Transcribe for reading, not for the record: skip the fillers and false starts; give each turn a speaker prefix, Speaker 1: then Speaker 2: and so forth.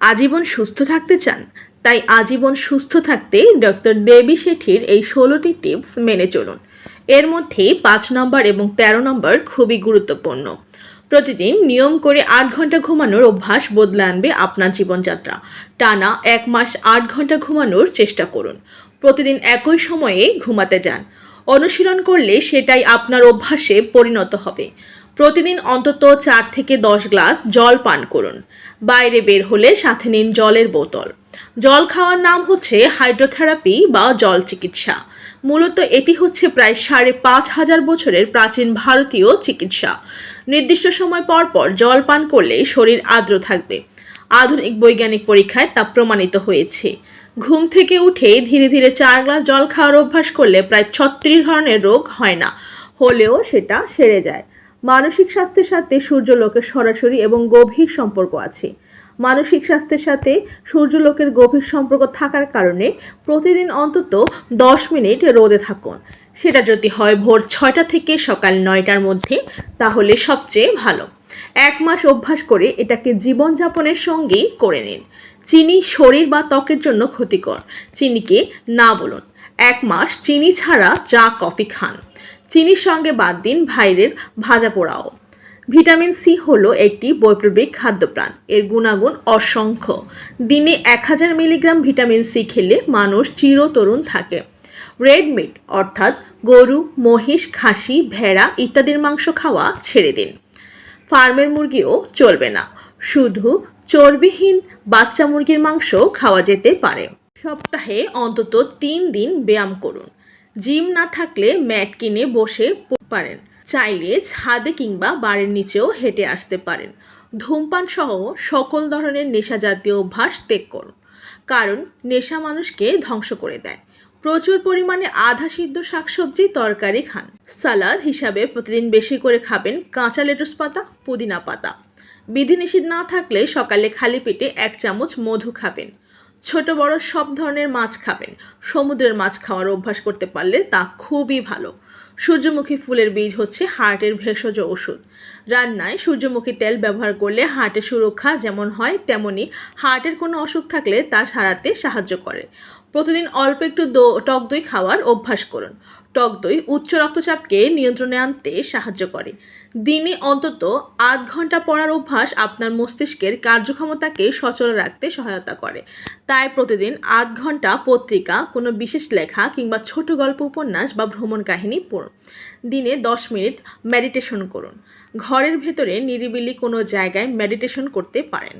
Speaker 1: আজীবন সুস্থ থাকতে চান? তাই আজীবন সুস্থ থাকতে ডক্টর দেবী শেঠির এই ১৬টি টিপস মেনে চলুন। এর মধ্যে ৫ নম্বর এবং ১৩ নম্বর খুবই গুরুত্বপূর্ণ। প্রতিদিন নিয়ম করে ৮ ঘন্টা ঘুমানোর অভ্যাস বদলে আনবে আপনার জীবনযাত্রা। টানা ১ মাস ৮ ঘন্টা ঘুমানোর চেষ্টা করুন। প্রতিদিন একই সময়ে ঘুমাতে যান। অনুশীলন করলে সেটাই আপনার অভ্যাসে পরিণত হবে। প্রতিদিন অন্তত ৪ থেকে ১০ গ্লাস জল পান করুন। বাইরে বের হলে সাথে নিন জলের বোতল। জল খাওয়ার নাম হচ্ছে হাইড্রোথেরাপি বা জল চিকিৎসা। মূলত এটি হচ্ছে প্রায় ৫,৫০০ বছরের প্রাচীন ভারতীয় চিকিৎসা। নির্দিষ্ট সময় পর পর জল পান করলে শরীর আর্দ্র থাকবে। আধুনিক বৈজ্ঞানিক পরীক্ষায় তা প্রমাণিত হয়েছে। ঘুম থেকে উঠে ধীরে ধীরে ৪ গ্লাস জল খাওয়ার অভ্যাস করলে প্রায় ৩৬ ধরনের রোগ হয় না, হলেও সেটা সেরে যায়। মানসিক স্বাস্থ্যের সাথে সূর্যালোকের সরাসরি এবং গভীর সম্পর্ক আছে। মানসিক স্বাস্থ্যের সাথে সূর্যালোকের গভীর সম্পর্ক থাকার কারণে প্রতিদিন অন্তত ১০ মিনিট রোদে থাকুন। সেটা যদি হয় ভোর ৬টা থেকে সকাল ৯টার মধ্যে, তাহলে সবচেয়ে ভালো। ১ মাস অভ্যাস করে এটাকে জীবনযাপনের সঙ্গেই করে নিন। চিনি শরীর বা ত্বকের জন্য ক্ষতিকর। চিনিকে না বলুন। ১ মাস চিনি ছাড়া চা কফি খান। চিনির সঙ্গে বাদ দিন বাইরের ভাজা পোড়াও। ভিটামিন সি হলো একটি বৈপ্লবিক খাদ্যপ্রাণ। এর গুণাগুণ অসংখ্য। দিনে ১০০০ মিলিগ্রাম ভিটামিন সি খেলে মানুষ চিরতরুণ থাকে। রেড মিট অর্থাৎ গরু, মহিষ, খাসি, ভেড়া ইত্যাদির মাংস খাওয়া ছেড়ে দিন। ফার্মের মুরগিও চলবে না। শুধু চর্বিহীন বাচ্চা মুরগির মাংস খাওয়া যেতে পারে। সপ্তাহে অন্তত ৩ দিন ব্যায়াম করুন। জিম না থাকলে ম্যাট কিনে বসে পারেন। চাইলে ছাদে কিংবা বাড়ির নিচেও হেঁটে আসতে পারেন। ধূমপান সহ সকল ধরনের নেশা জাতীয় অভ্যাস ত্যাগ করুন, কারণ নেশা মানুষকে ধ্বংস করে দেয়। প্রচুর পরিমাণে আধা সিদ্ধ শাকসবজি তরকারি খান। সালাদ হিসাবে প্রতিদিন বেশি করে খাবেন কাঁচা লেটুস পাতা, পুদিনা পাতা। বিধিনিষেধ না থাকলে সকালে খালি পেটে ১ চামচ মধু খাবেন। ছোট বড় সব ধরনের মাছ খাবেন। সমুদ্রের মাছ খাওয়ার অভ্যাস করতে পারলে তা খুবই ভালো। সূর্যমুখী ফুলের বীজ হচ্ছে হার্টের ভেষজ ওষুধ। রান্নায় সূর্যমুখী তেল ব্যবহার করলে হার্টের সুরক্ষা যেমন হয়, তেমনি হার্টের কোনো অসুখ থাকলে তা সারাতে সাহায্য করে। প্রতিদিন অল্প একটু টক দই খাওয়ার অভ্যাস করুন। টক দই উচ্চ রক্তচাপকে নিয়ন্ত্রণে আনতে সাহায্য করে। দিনে অন্তত ৮ ঘন্টা পড়ার অভ্যাস আপনার মস্তিষ্কের কার্যক্ষমতাকে সচল রাখতে সহায়তা করে। তাই প্রতিদিন ৮ ঘন্টা পত্রিকা, কোনো বিশেষ লেখা কিংবা ছোট গল্প, উপন্যাস বা ভ্রমণ কাহিনী পড়ুন। দিনে ১০ মিনিট মেডিটেশন করুন। ঘরের ভেতরে নিরিবিলি কোনো জায়গায় মেডিটেশন করতে পারেন।